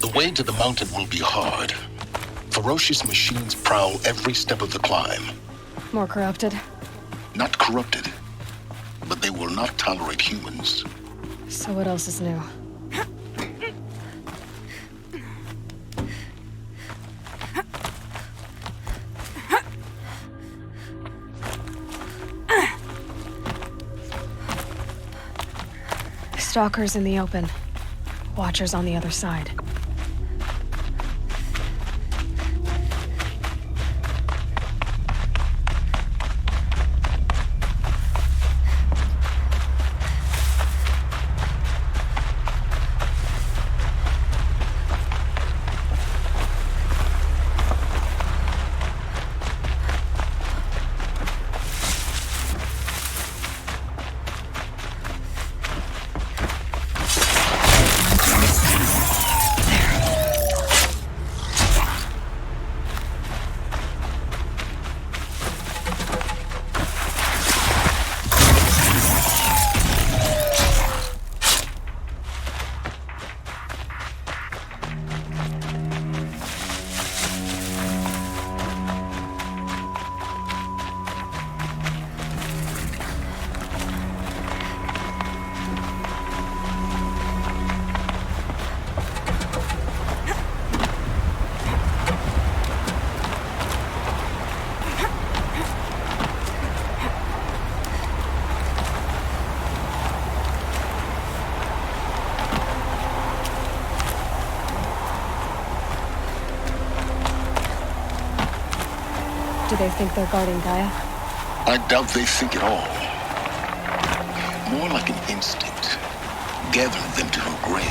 The way to the mountain will be hard. Ferocious machines prowl every step of the climb. More corrupted? Not corrupted, but they will not tolerate humans. So what else is new? Stalkers in the open. Watchers on the other side. Do they think they're guarding Gaia? I doubt they think at all. More like an instinct, gathering them to her grave.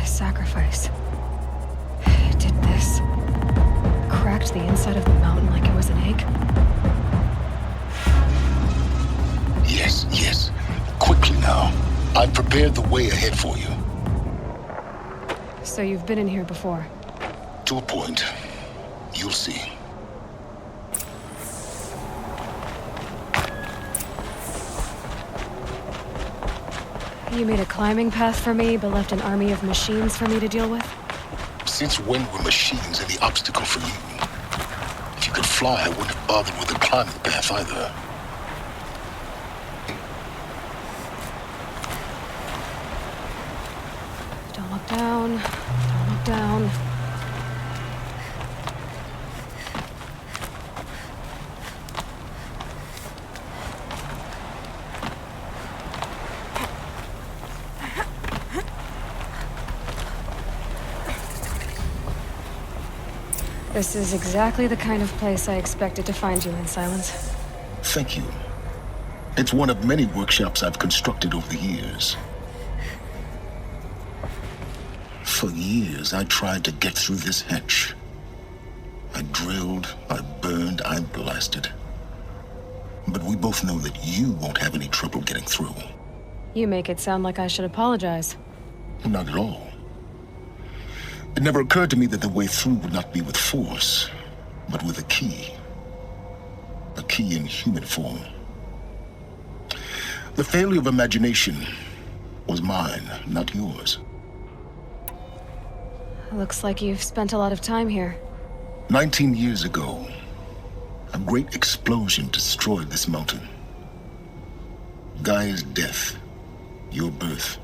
Sacrifice. It did this. Cracked the inside of the mountain like it was an egg. Yes, yes. Quickly now. I've prepared the way ahead for you. So you've been in here before? To a point. You'll see. You made a climbing path for me, but left an army of machines for me to deal with? Since when were machines any obstacle for you? If you could fly, I wouldn't have bothered with the climbing path either. Don't look down. Don't look down. This is exactly the kind of place I expected to find you in, Silence. Thank you. It's one of many workshops I've constructed over the years. For years, I tried to get through this hatch. I drilled, I burned, I blasted. But we both know that you won't have any trouble getting through. You make it sound like I should apologize. Not at all. It never occurred to me that the way through would not be with force, but with a key. A key in human form. The failure of imagination was mine, not yours. Looks like you've spent a lot of time here. 19 years ago, a great explosion destroyed this mountain. Gaia's death, your birth.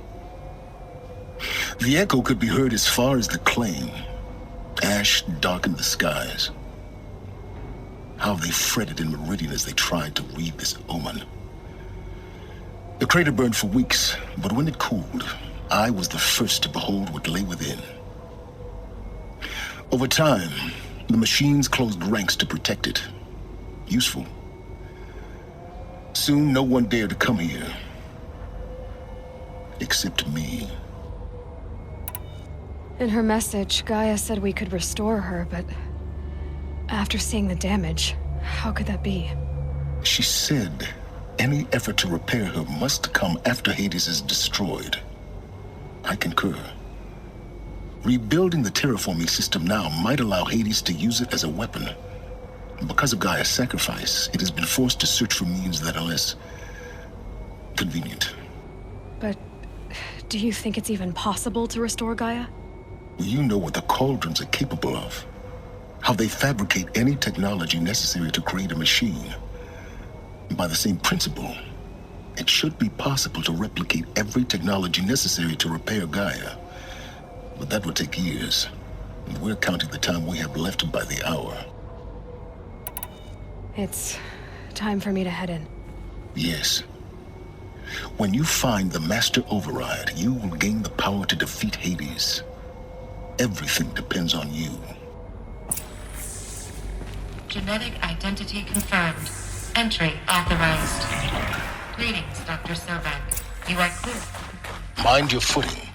The echo could be heard as far as the claim. Ash darkened the skies. How they fretted in Meridian as they tried to read this omen. The crater burned for weeks, but when it cooled, I was the first to behold what lay within. Over time, the machines closed ranks to protect it. Useful. Soon, no one dared to come here. Except me. In her message, Gaia said we could restore her, but after seeing the damage, how could that be? She said any effort to repair her must come after Hades is destroyed. I concur. Rebuilding the terraforming system now might allow Hades to use it as a weapon. Because of Gaia's sacrifice, it has been forced to search for means that are less convenient. But do you think it's even possible to restore Gaia? You know what the Cauldrons are capable of. How they fabricate any technology necessary to create a machine. By the same principle, it should be possible to replicate every technology necessary to repair Gaia. But that would take years. And we're counting the time we have left by the hour. It's time for me to head in. Yes. When you find the Master Override, you will gain the power to defeat Hades. Everything depends on you. Genetic identity confirmed. Entry authorized. Greetings, Dr. Sobek. You are clear. Mind your footing.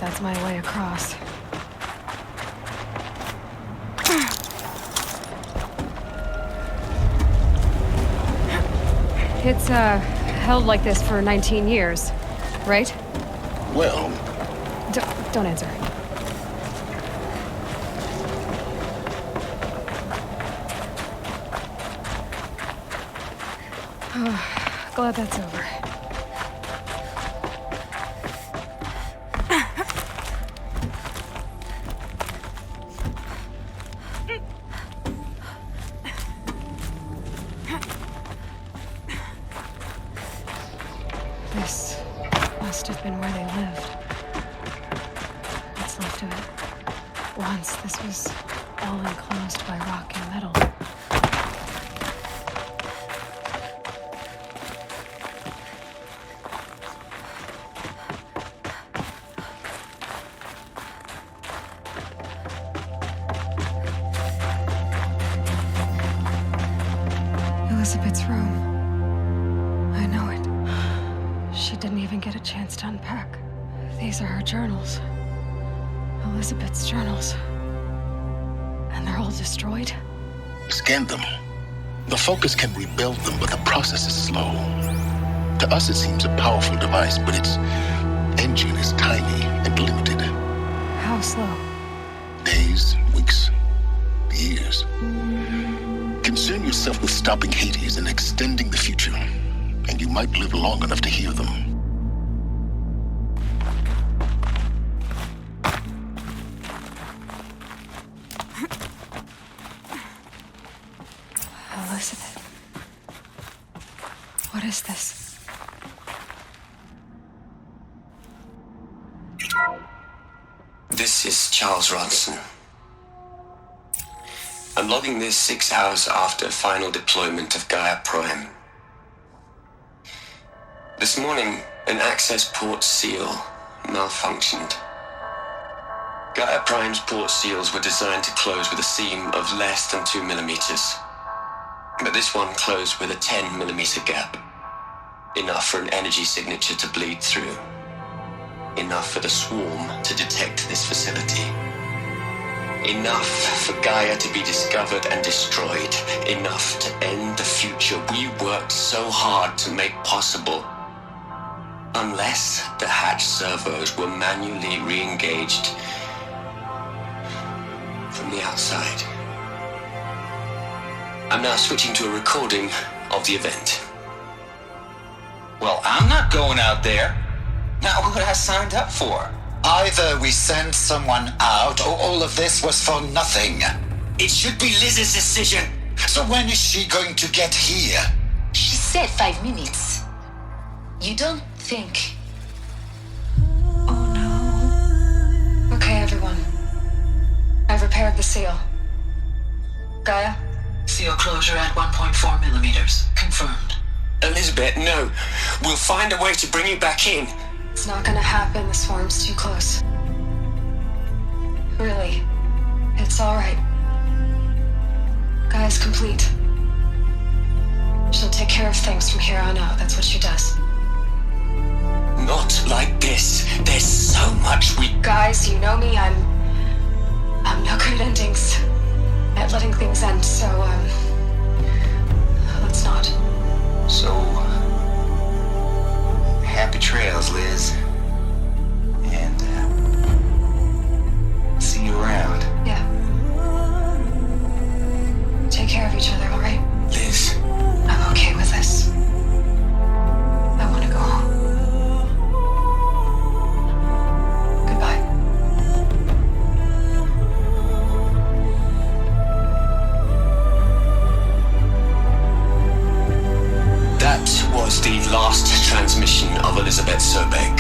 That's my way across. It's, held like this for 19 years, right? Well... Don't answer. Glad that's over. This must have been where they lived. What's left of it. Once this was all enclosed by rock and metal. Elizabeth's room. I know it. She didn't even get a chance to unpack. These are her journals. Elizabeth's journals. And they're all destroyed? Scan them. The focus can rebuild them, but the process is slow. To us, it seems a powerful device, but its engine is tiny and limited. How slow? Days, weeks, years. Concern yourself with stopping Hades and extending the future, and you might live long enough to hear them. Elizabeth. What is this? This is Charles Ronson. I'm logging this 6 hours after final deployment of Gaia Prime. This morning, an access port seal malfunctioned. Gaia Prime's port seals were designed to close with a seam of less than 2 millimeters. But this one closed with a 10 millimeter gap. Enough for an energy signature to bleed through. Enough for the swarm to detect this facility. Enough for Gaia to be discovered and destroyed. Enough to end the future we worked so hard to make possible. Unless the hatch servos were manually re-engaged from the outside. I'm now switching to a recording of the event. Well, I'm not going out there. Not what I signed up for. Either we send someone out, or all of this was for nothing. It should be Liz's decision. So when is she going to get here? She said 5 minutes. You don't think... Oh no. Okay, everyone. I've repaired the seal. Gaia? Seal closure at 1.4 millimeters. Confirmed. Elizabeth, no. We'll find a way to bring you back in. It's not gonna happen. The swarm's too close. Really. It's alright. Gaia's complete. She'll take care of things from here on out. That's what she does. Not like this. There's so much we... Guys, you know me. I'm no good at endings. At letting things end, so, let's not. So, happy trails, Liz. And, see you around. Yeah. Take care of each other, alright? Liz. I'm okay with this. I want to go home. Goodbye. That was the last transmission of Elizabeth Sobek.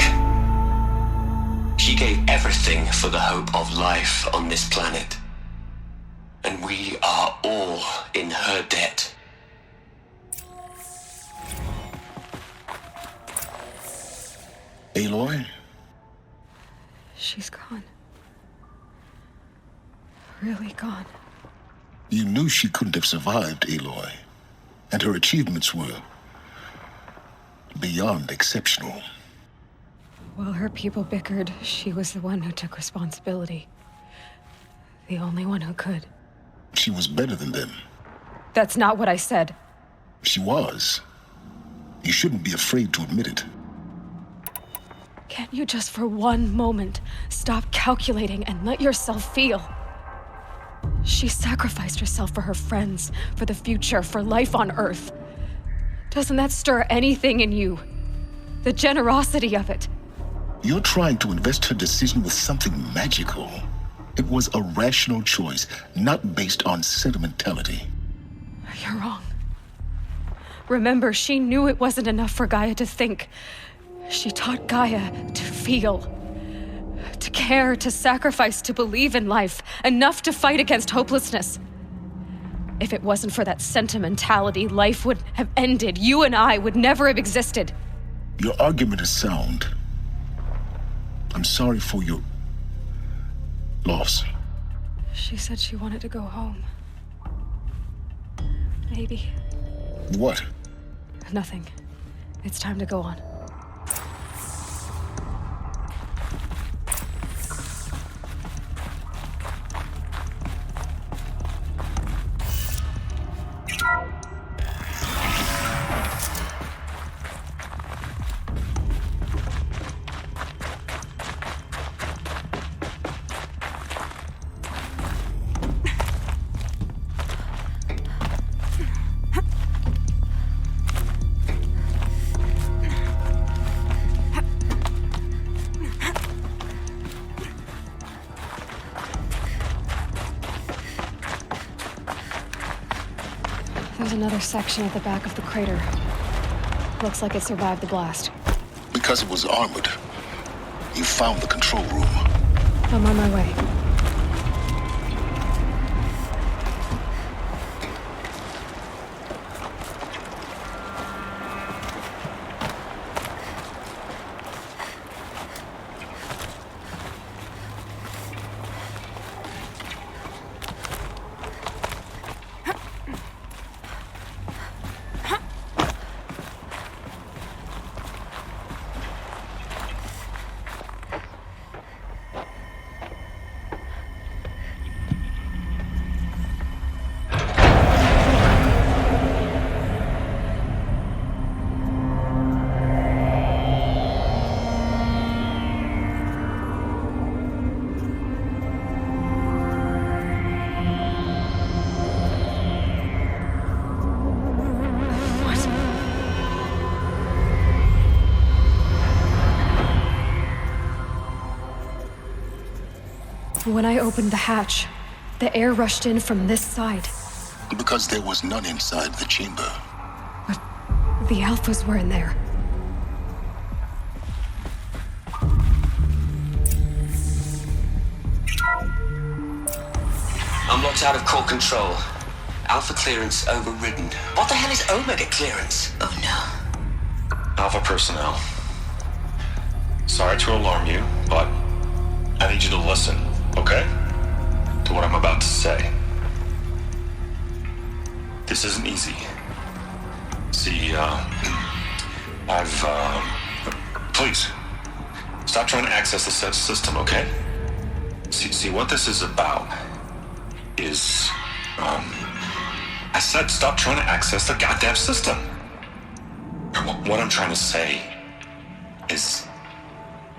She gave everything for the hope of life on this planet. And we are all in her debt. Aloy? She's gone. Really gone. You knew she couldn't have survived, Aloy. And her achievements were beyond exceptional. While her people bickered, she was the one who took responsibility. The only one who could. She was better than them. That's not what I said. She was. You shouldn't be afraid to admit it. Can't you just for one moment stop calculating and let yourself feel? She sacrificed herself for her friends, for the future, for life on Earth. Doesn't that stir anything in you? The generosity of it. You're trying to invest her decision with something magical. It was a rational choice, not based on sentimentality. You're wrong. Remember, she knew it wasn't enough for Gaia to think. She taught Gaia to feel, to care, to sacrifice, to believe in life, enough to fight against hopelessness. If it wasn't for that sentimentality, life would have ended. You and I would never have existed. Your argument is sound. I'm sorry for your loss. She said she wanted to go home. Maybe. What? Nothing. It's time to go on. There's another section at the back of the crater. Looks like it survived the blast. Because it was armored. You found the control room. I'm on my way. When I opened the hatch, the air rushed in from this side. Because there was none inside the chamber. But the Alphas were in there. I'm locked out of core control. Alpha clearance overridden. What the hell is Omega clearance? Oh no. Alpha personnel. Sorry to alarm you, but I need you to listen, okay? To what I'm about to say. This isn't easy. See, please, stop trying to access the set system, okay? See, what this is about is, I said stop trying to access the goddamn system. What I'm trying to say is,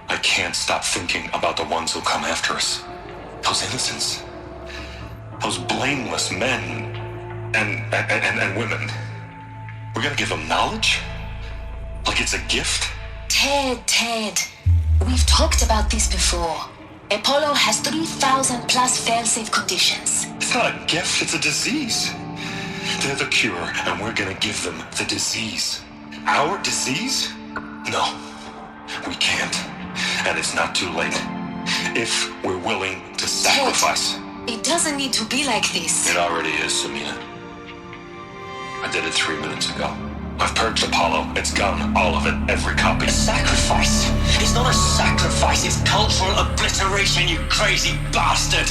I can't stop thinking about the ones who'll come after us. Those innocents. Those blameless men and women. We're gonna give them knowledge? Like it's a gift? Ted. We've talked about this before. Apollo has 3,000 plus fail-safe conditions. It's not a gift, it's a disease. They're the cure, and we're gonna give them the disease. Our disease? No, we can't. And it's not too late. If we're willing to sacrifice. Ted, it doesn't need to be like this. It already is, Samina. I did it 3 minutes ago. I've purged Apollo. It's gone. All of it. Every copy. A sacrifice? It's not a sacrifice. It's cultural obliteration, you crazy bastard.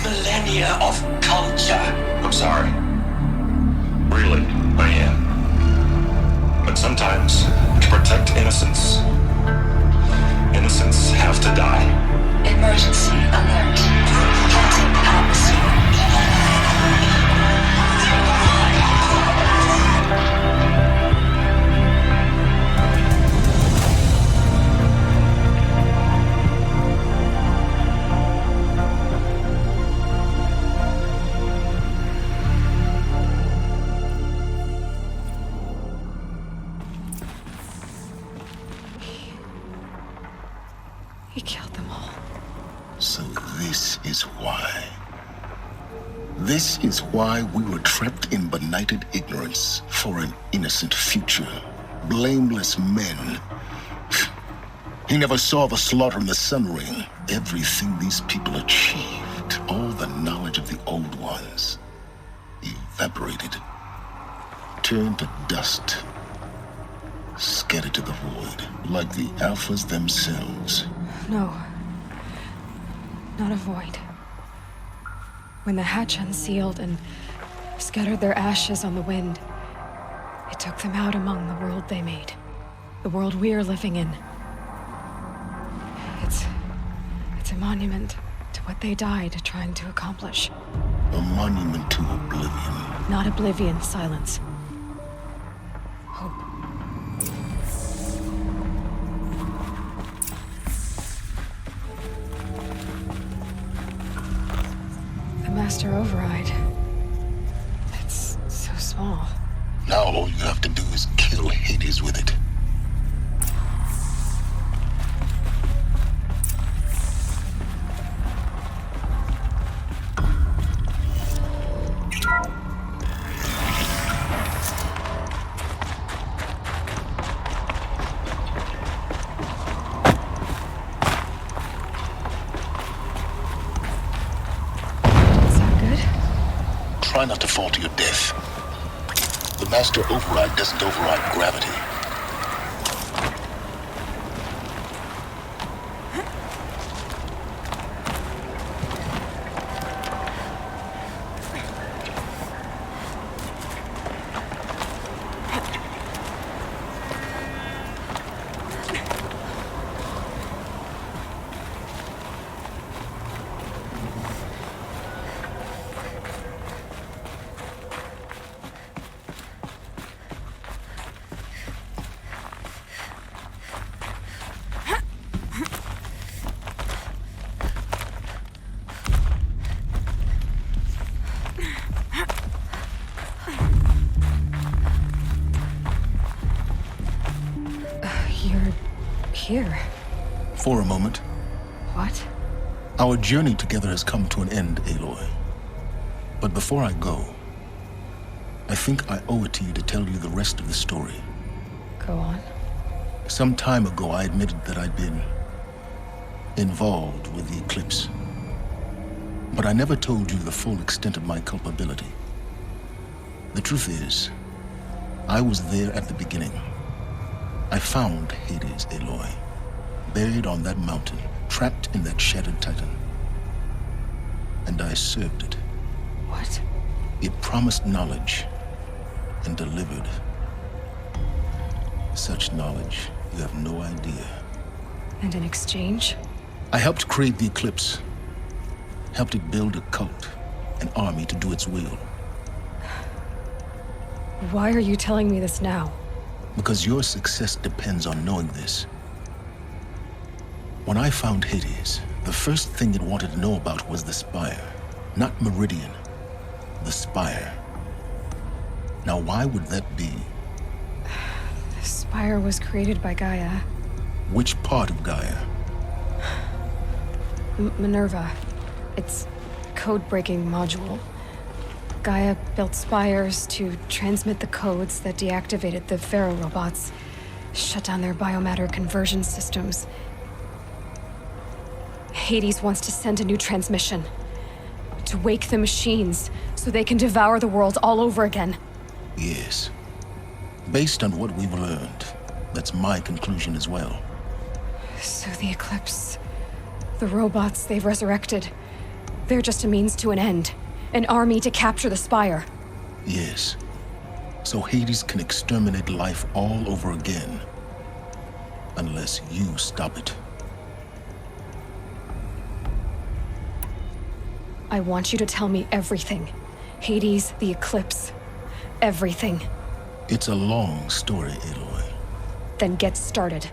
Millennia of culture. I'm sorry. Really, I am. But sometimes, to protect innocence, innocents have to die. Emergency alert. Detecting atmosphere. He killed them all. So this is why. This is why we were trapped in benighted ignorance for an innocent future. Blameless men. He never saw the slaughter in the Sun Ring. Everything these people achieved, all the knowledge of the old ones, evaporated, turned to dust, scattered to the void, like the Alphas themselves. No. Not a void. When the hatch unsealed and scattered their ashes on the wind, it took them out among the world they made. The world we're living in. It's a monument to what they died trying to accomplish. A monument to oblivion. Not oblivion, silence. Hope. The Master Override. It's so small. Now all you have to do is kill Hades with it. try not to fall to your death. The master override doesn't override gravity. Here. For a moment. What? Our journey together has come to an end, Aloy. But before I go, I think I owe it to you to tell you the rest of the story. Go on. Some time ago, I admitted that I'd been involved with the eclipse. But I never told you the full extent of my culpability. The truth is, I was there at the beginning. I found Hades, Aloy, buried on that mountain, trapped in that shattered titan. And I served it. What? It promised knowledge and delivered. Such knowledge, you have no idea. And in exchange? I helped create the eclipse. Helped it build a cult, an army to do its will. Why are you telling me this now? Because your success depends on knowing this. When I found Hades, the first thing it wanted to know about was the Spire. Not Meridian, the Spire. Now, why would that be? The Spire was created by Gaia. Which part of Gaia? Minerva. Its code-breaking module. Gaia built spires to transmit the codes that deactivated the Pharaoh robots, shut down their biomatter conversion systems. Hades wants to send a new transmission. To wake the machines, so they can devour the world all over again. Yes. Based on what we've learned, that's my conclusion as well. So the Eclipse, the robots they've resurrected, they're just a means to an end. An army to capture the Spire. Yes. So Hades can exterminate life all over again. Unless you stop it. I want you to tell me everything. Hades, the Eclipse, everything. It's a long story, Aloy. Then get started.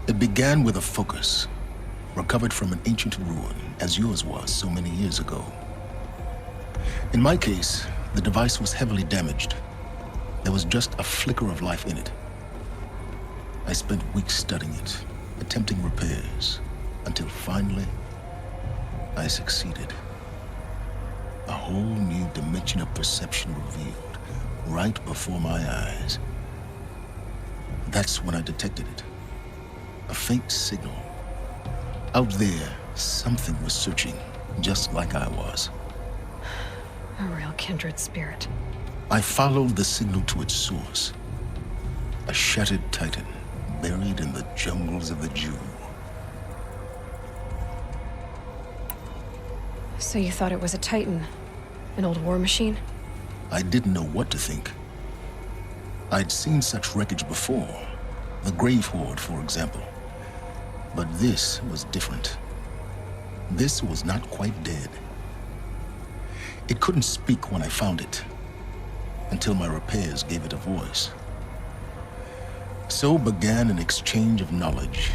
It began with a focus, recovered from an ancient ruin, as yours was so many years ago. In my case, the device was heavily damaged. There was just a flicker of life in it. I spent weeks studying it, attempting repairs, until finally, I succeeded. A whole new dimension of perception revealed, right before my eyes. That's when I detected it. A faint signal. Out there, something was searching, just like I was. A real kindred spirit. I followed the signal to its source. A shattered titan, buried in the jungles of the Jew. So you thought it was a titan? An old war machine? I didn't know what to think. I'd seen such wreckage before. The Grave Horde, for example. But this was different. This was not quite dead. It couldn't speak when I found it, until my repairs gave it a voice. So began an exchange of knowledge.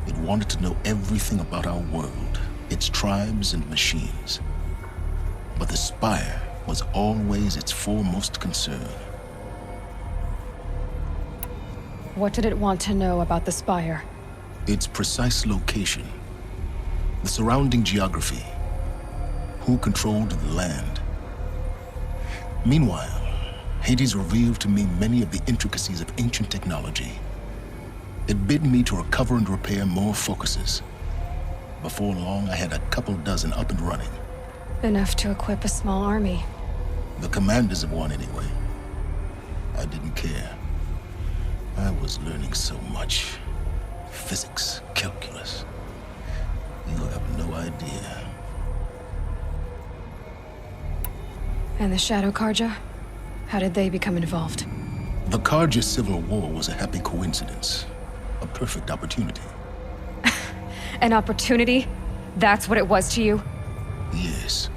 It wanted to know everything about our world, its tribes and machines. But the Spire was always its foremost concern. What did it want to know about the Spire? Its precise location, the surrounding geography, who controlled the land. Meanwhile, Hades revealed to me many of the intricacies of ancient technology. It bid me to recover and repair more focuses. Before long, I had a couple dozen up and running. Enough to equip a small army. The commanders have won anyway. I didn't care. I was learning so much. Physics, calculus. You have no idea. And the Shadow Karja? How did they become involved? The Karja Civil War was a happy coincidence. A perfect opportunity. An opportunity? That's what it was to you? Yes.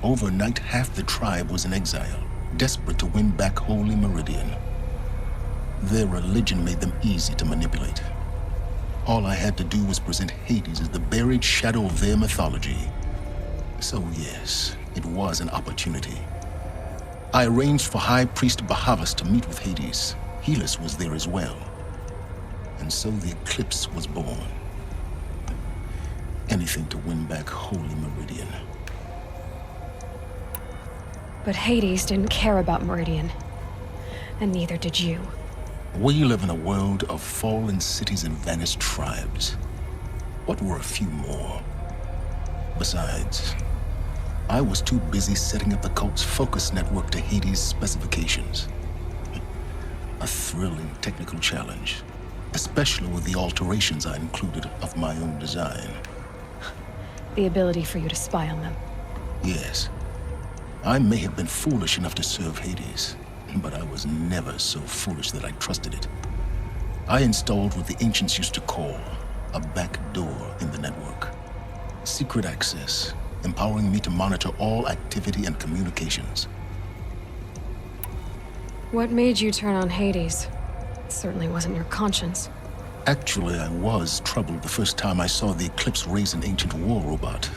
Overnight, half the tribe was in exile, desperate to win back Holy Meridian. Their religion made them easy to manipulate. All I had to do was present Hades as the buried shadow of their mythology. So yes, it was an opportunity. I arranged for High Priest Bahavas to meet with Hades. Helis was there as well. And so the eclipse was born. Anything to win back Holy Meridian. But Hades didn't care about Meridian. And neither did you. We live in a world of fallen cities and vanished tribes. What were a few more? Besides, I was too busy setting up the cult's focus network to Hades' specifications. A thrilling technical challenge, especially with the alterations I included of my own design. The ability for you to spy on them. Yes. I may have been foolish enough to serve Hades, but I was never so foolish that I trusted it. I installed what the ancients used to call a back door in the network. Secret access, empowering me to monitor all activity and communications. What made you turn on Hades? It certainly wasn't your conscience. Actually, I was troubled the first time I saw the Eclipse raise an ancient war robot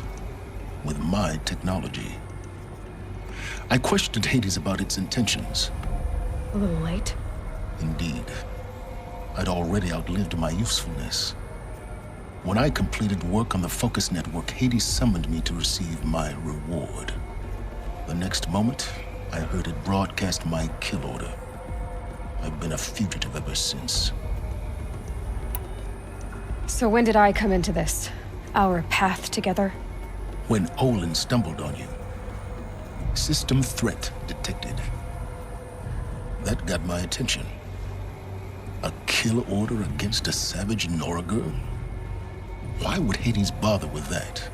with my technology. I questioned Hades about its intentions. A little late. Indeed. I'd already outlived my usefulness. When I completed work on the Focus Network, Hades summoned me to receive my reward. The next moment, I heard it broadcast my kill order. I've been a fugitive ever since. So when did I come into this? Our path together? When Olin stumbled on you. System threat detected. That got my attention. A kill order against a savage Nora girl? Why would Hades bother with that?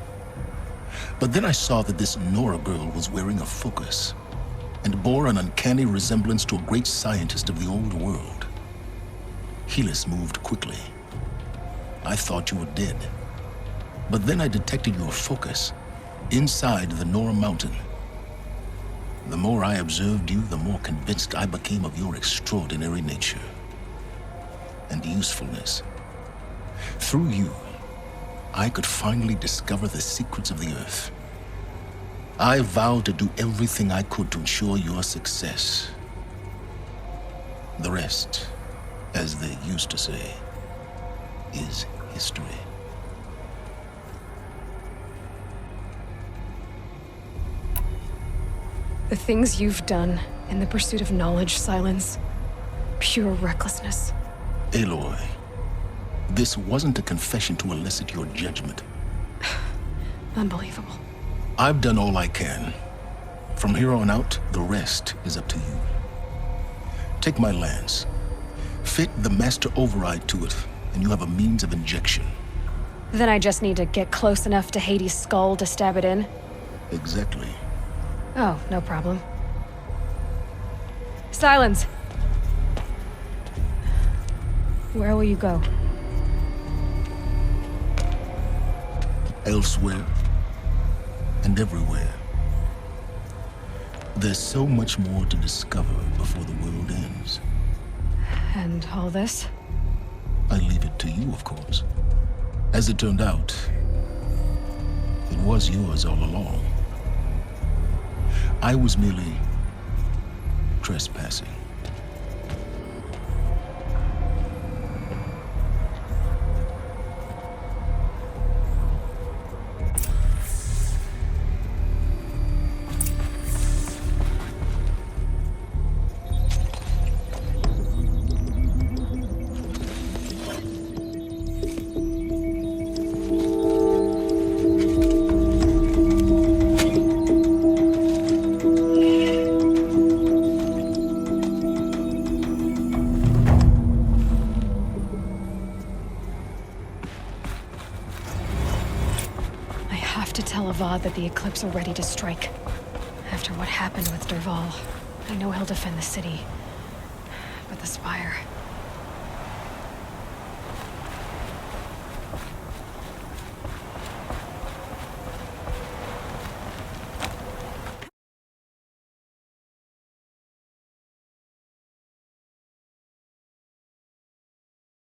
But then I saw that this Nora girl was wearing a focus and bore an uncanny resemblance to a great scientist of the old world. Helis moved quickly. I thought you were dead. But then I detected your focus inside the Nora mountain. The more I observed you, the more convinced I became of your extraordinary nature and usefulness. Through you, I could finally discover the secrets of the Earth. I vowed to do everything I could to ensure your success. The rest, as they used to say, is history. The things you've done in the pursuit of knowledge, Silence. Pure recklessness. Aloy, this wasn't a confession to elicit your judgment. Unbelievable. I've done all I can. From here on out, the rest is up to you. Take my lance. Fit the master override to it, and you have a means of injection. Then I just need to get close enough to Hades' skull to stab it in? Exactly. Oh, no problem. Silence! Where will you go? Elsewhere. And everywhere. There's so much more to discover before the world ends. And all this? I leave it to you, of course. As it turned out, it was yours all along. I was merely trespassing. have to tell Avad that the Eclipse are ready to strike. After what happened with Derval, I know he'll defend the city. But the Spire...